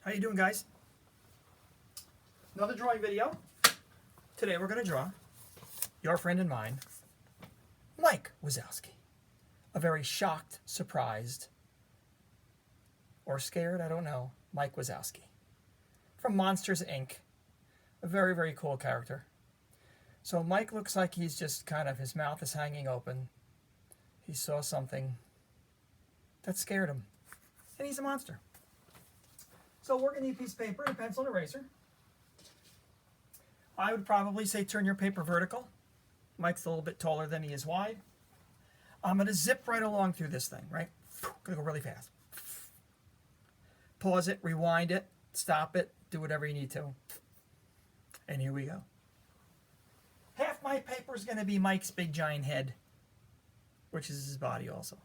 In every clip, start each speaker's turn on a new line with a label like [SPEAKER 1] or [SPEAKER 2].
[SPEAKER 1] How you doing, guys? Another drawing video. Today we're going to draw your friend and mine, Mike Wazowski. A very shocked, surprised, or scared, I don't know, Mike Wazowski. From Monsters, Inc. A very, very cool character. So Mike looks like he's just kind of, his mouth is hanging open. He saw something that scared him. And he's a monster. So we're going to need a piece of paper and a pencil and eraser. I would probably say turn your paper vertical. Mike's a little bit taller than he is wide. I'm going to zip right along through this thing, right? Going to go really fast. Pause it, rewind it, stop it, do whatever you need to. And here we go. Half my paper is going to be Mike's big giant head, which is his body also.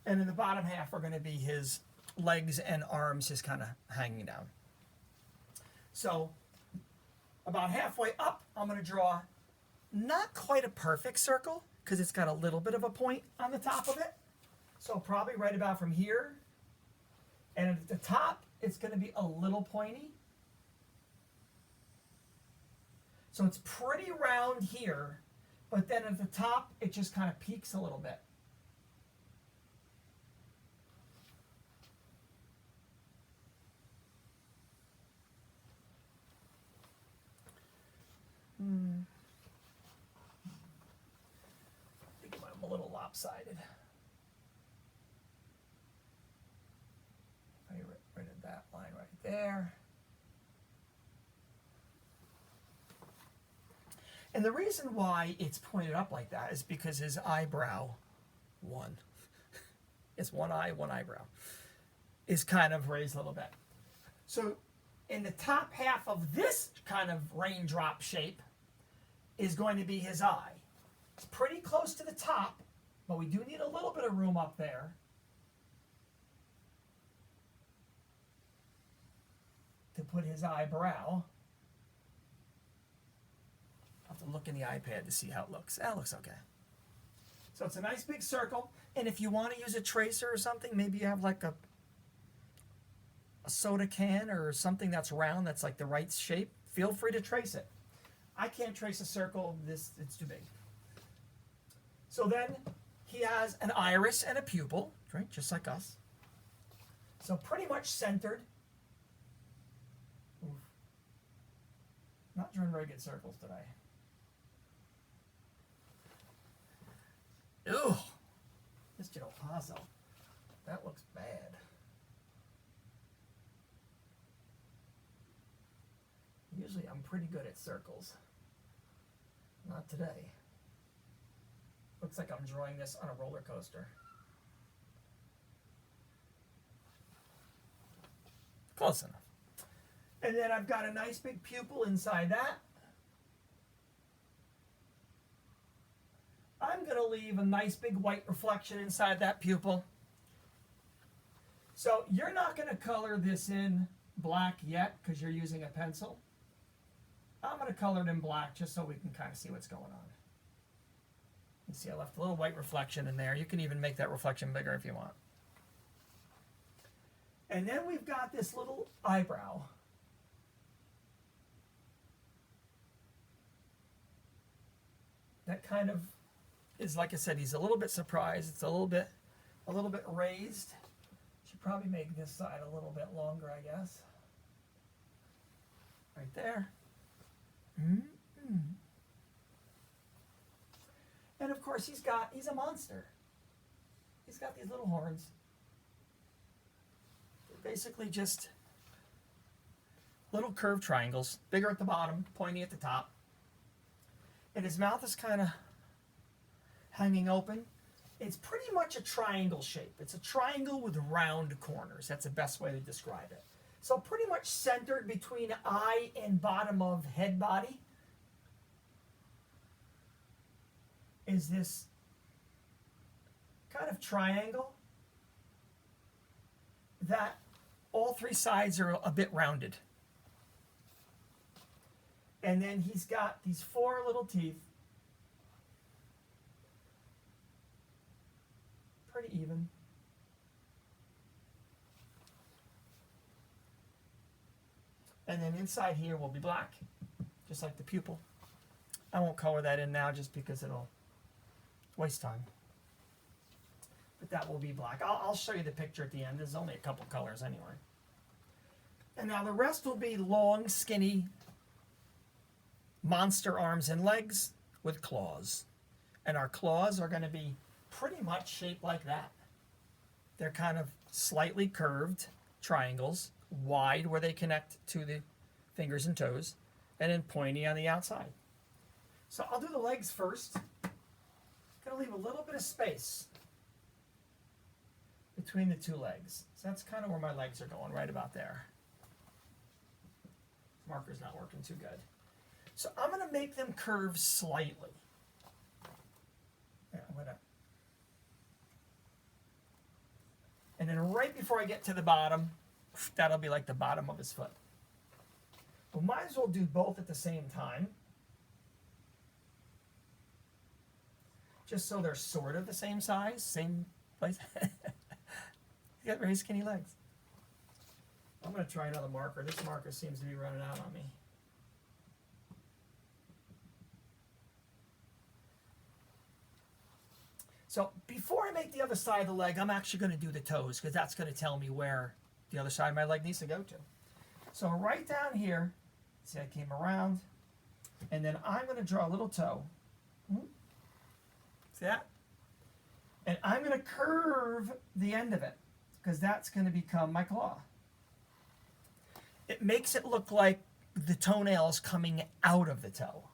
[SPEAKER 1] And in the bottom half are going to be his legs and arms just kind of hanging down. So about halfway up, I'm going to draw not quite a perfect circle because it's got a little bit of a point on the top of it. So probably right about from here. And at the top, it's going to be a little pointy. So it's pretty round here, but then at the top, it just kind of peaks a little bit. I think I'm a little lopsided. I get rid of that line right there. And the reason why it's pointed up like that is because his eyebrow, it's one eye, one eyebrow, is kind of raised a little bit. So in the top half of this kind of raindrop shape is going to be his eye. It's pretty close to the top, but we do need a little bit of room up there. To put his eyebrow. I'll have to look in the iPad to see how it looks. That looks okay. So it's a nice big circle, and if you want to use a tracer or something, maybe you have like a soda can or something that's round, that's like the right shape, feel free to trace it. I can't trace a circle, it's too big. So then he has an iris and a pupil, right, just like us. So pretty much centered. Oof. Not drawing very good circles today. Ew, Mr. Opazo, that looks bad. Usually I'm pretty good at circles. Not today. Looks like I'm drawing this on a roller coaster. Close enough. And then I've got a nice big pupil inside that. I'm going to leave a nice big white reflection inside that pupil. So you're not going to color this in black yet because you're using a pencil. I'm going to color it in black just so we can kind of see what's going on. You see I left a little white reflection in there. You can even make that reflection bigger if you want. And then we've got this little eyebrow. That kind of is, like I said, he's a little bit surprised. It's a little bit raised. Should probably make this side a little bit longer, I guess. Right there. Mm-hmm. And of course he's a monster. He's got these little horns. They're basically just little curved triangles, bigger at the bottom, pointy at the top. And his mouth is kind of hanging open. It's pretty much a triangle shape. It's a triangle with round corners. That's the best way to describe it. So pretty much centered between eye and bottom of head body is this kind of triangle that all three sides are a bit rounded. And then he's got these four little teeth. Pretty even. And then inside here will be black, just like the pupil. I won't color that in now just because it'll waste time. But that will be black. I'll show you the picture at the end. There's only a couple colors anyway. And now the rest will be long, skinny monster arms and legs with claws. And our claws are going to be pretty much shaped like that. They're kind of slightly curved triangles, wide where they connect to the fingers and toes, and then pointy on the outside. So I'll do the legs first. Gonna leave a little bit of space between the two legs. So that's kind of where my legs are going, right about there. Marker's not working too good. So I'm gonna make them curve slightly. Yeah, I'm gonna. And then right before I get to the bottom, that'll be like the bottom of his foot. We might as well do both at the same time. Just so they're sort of the same size, same place. He's got very skinny legs. I'm going to try another marker. This marker seems to be running out on me. So before I make the other side of the leg, I'm actually going to do the toes because that's going to tell me where the other side of my leg needs to go to. So right down here, see I came around, and then I'm going to draw a little toe. See that? And I'm going to curve the end of it because that's going to become my claw. It makes it look like the toenail is coming out of the toe.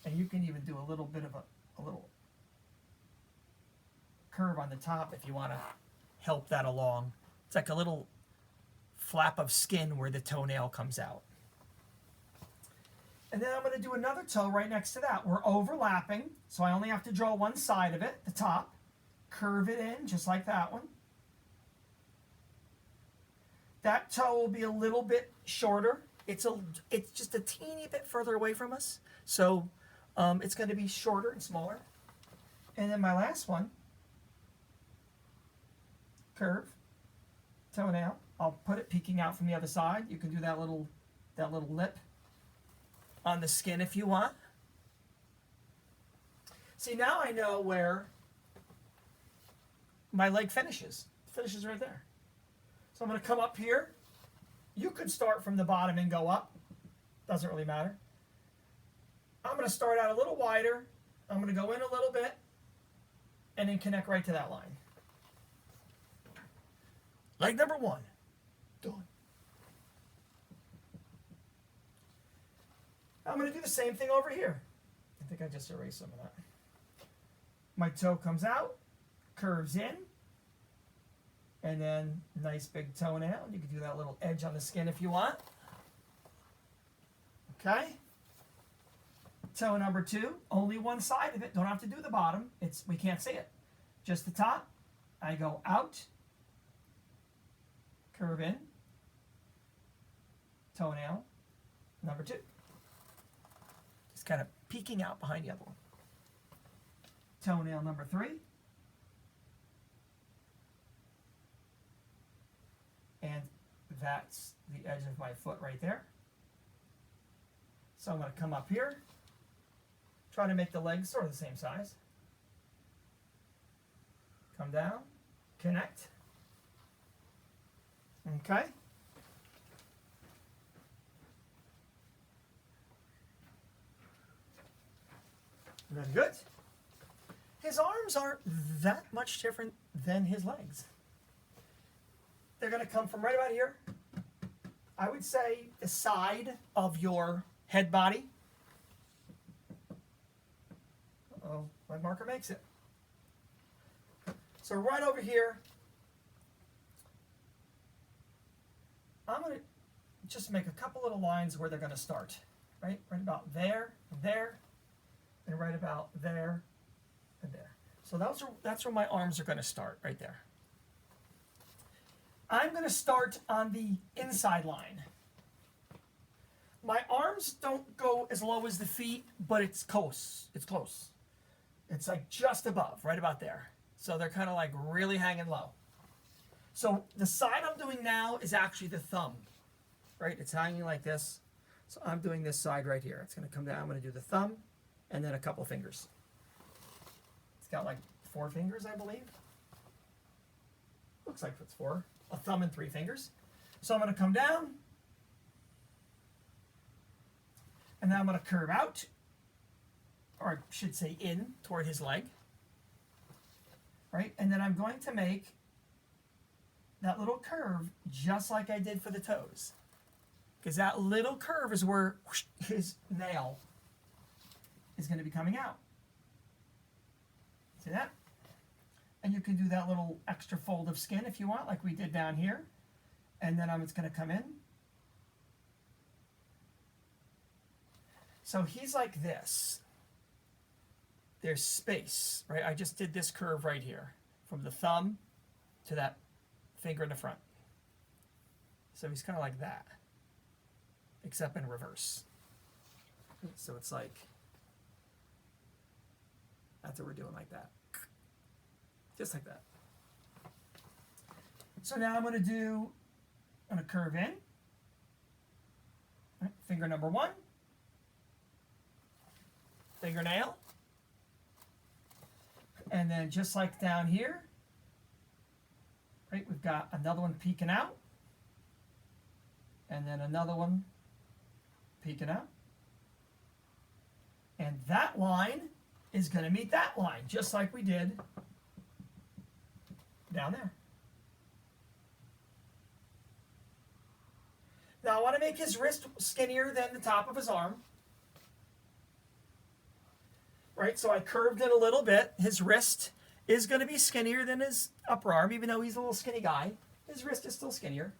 [SPEAKER 1] And you can even do a little bit of a little curve on the top if you want to help that along. It's like a little flap of skin where the toenail comes out. And then I'm going to do another toe right next to that. We're overlapping, so I only have to draw one side of it, the top, curve it in just like that one. That toe will be a little bit shorter. It's just a teeny bit further away from us, so it's going to be shorter and smaller. And then my last one, curve, toenail. I'll put it peeking out from the other side. You can do that little lip on the skin if you want. See, now I know where my leg finishes. It finishes right there. So I'm going to come up here. You could start from the bottom and go up. Doesn't really matter. I'm going to start out a little wider. I'm going to go in a little bit and then connect right to that line. Leg number one. Done. I'm going to do the same thing over here. I think I just erased some of that. My toe comes out, curves in, and then nice big toenail. You can do that little edge on the skin if you want. Okay. Toe number two, only one side of it. Don't have to do the bottom. We can't see it. Just the top. I go out, curve in, toenail number two. Just kind of peeking out behind the other one. Toenail number three. And that's the edge of my foot right there. So I'm going to come up here, try to make the legs sort of the same size. Come down, connect. Okay. Very good. His arms aren't that much different than his legs. They're going to come from right about here. I would say the side of your head body. Uh-oh, my marker makes it. So right over here, I'm going to just make a couple little lines where they're going to start. Right about there, and right about there, and there. So that's where my arms are going to start, right there. I'm going to start on the inside line. My arms don't go as low as the feet, but it's close. It's close. It's like just above, right about there. So they're kind of like really hanging low. So the side I'm doing now is actually the thumb. right? It's hanging like this. So I'm doing this side right here. It's going to come down. I'm going to do the thumb and then a couple fingers. It's got like 4 fingers, I believe. Looks like it's 4. A thumb and 3 fingers. So I'm going to come down. And then I'm going to curve out. Or I should say in toward his leg. Right? And then I'm going to make that little curve just like I did for the toes. Because that little curve is where whoosh, his nail is going to be coming out. See that? And you can do that little extra fold of skin if you want, like we did down here. And then it's going to come in. So he's like this. There's space, right? I just did this curve right here, from the thumb to that finger in the front. So he's kind of like that, except in reverse. So it's like, that's what we're doing, like that. Just like that. So now I'm going to curve in. Right, finger number 1. Fingernail. And then just like down here, right, we've got another one peeking out. And then another one peeking out. And that line is going to meet that line, just like we did down there. Now I want to make his wrist skinnier than the top of his arm. Right, so I curved it a little bit. His wrist is going to be skinnier than his upper arm, even though he's a little skinny guy. His wrist is still skinnier.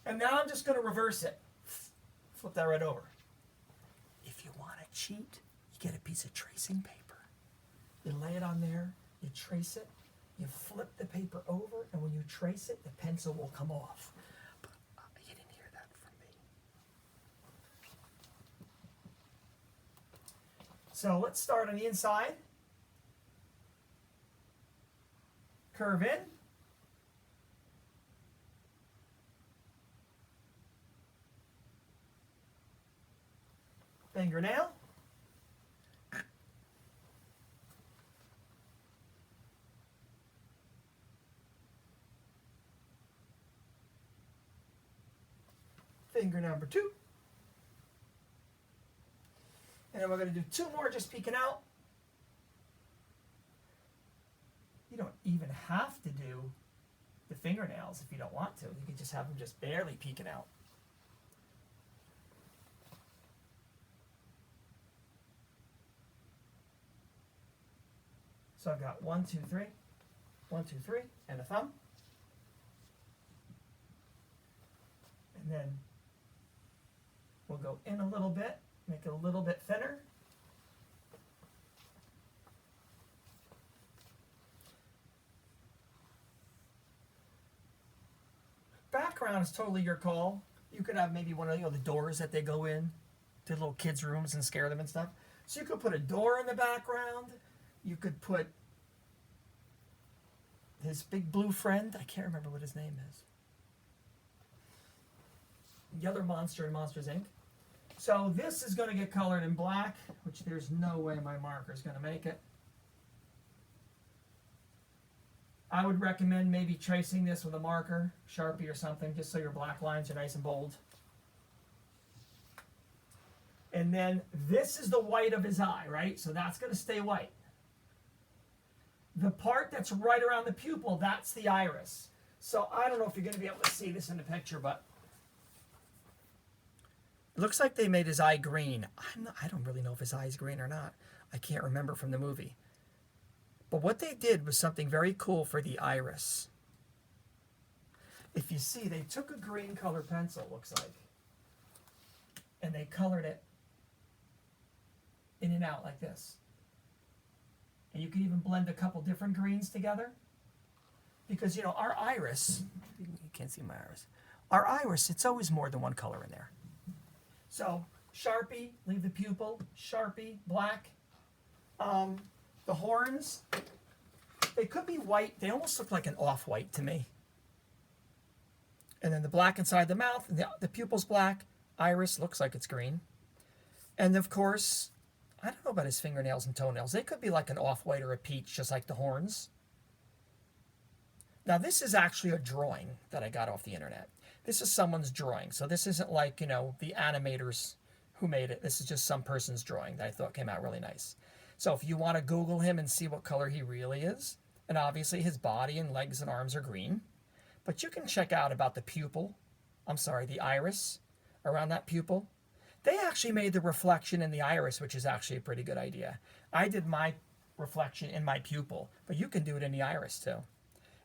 [SPEAKER 1] And now I'm just going to reverse it. Flip that right over. If you want to cheat, you get a piece of tracing paper. You lay it on there, you trace it, you flip the paper over, and when you trace it, the pencil will come off. But you didn't hear that from me. So let's start on the inside. Curve in. Fingernail. Finger number 2. And then we're going to do 2 more just peeking out. You don't even have to do the fingernails if you don't want to. You can just have them just barely peeking out. So I've got 1, 2, 3, 1, 2, 3, and a thumb. And then we'll go in a little bit, make it a little bit thinner. Background is totally your call. You could have maybe one of the doors that they go in to little kids' rooms and scare them and stuff. So you could put a door in the background. You could put his big blue friend. I can't remember what his name is. The other monster in Monsters, Inc. So this is going to get colored in black, which there's no way my marker is going to make it. I would recommend maybe tracing this with a marker, Sharpie or something, just so your black lines are nice and bold. And then this is the white of his eye, right? So that's going to stay white. The part that's right around the pupil, that's the iris. So I don't know if you're going to be able to see this in the picture, but it looks like they made his eye green. I don't really know if his eye is green or not. I can't remember from the movie. But what they did was something very cool for the iris. If you see, they took a green color pencil, looks like, and they colored it in and out like this. And you can even blend a couple different greens together. Because, you know, our iris, you can't see my iris. Our iris, it's always more than one color in there. So, Sharpie, leave the pupil. Sharpie, black. The horns, they could be white. They almost look like an off-white to me. And then the black inside the mouth, and the pupil's black. Iris looks like it's green. And of course, I don't know about his fingernails and toenails. They could be like an off-white or a peach, just like the horns. Now, this is actually a drawing that I got off the internet. This is someone's drawing. So this isn't like, you know, the animators who made it. This is just some person's drawing that I thought came out really nice. So if you want to Google him and see what color he really is, and obviously his body and legs and arms are green, but you can check out about the pupil, the iris around that pupil. They actually made the reflection in the iris, which is actually a pretty good idea. I did my reflection in my pupil, but you can do it in the iris too.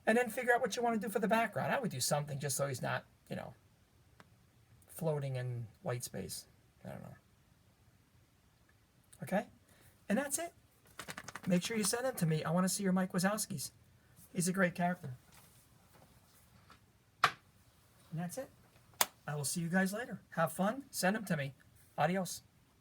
[SPEAKER 1] And then figure out what you want to do for the background. I would do something just so he's not, you know, floating in white space. I don't know. Okay? And that's it. Make sure you send them to me. I want to see your Mike Wazowskis. He's a great character. And that's it. I will see you guys later. Have fun. Send them to me. Adios.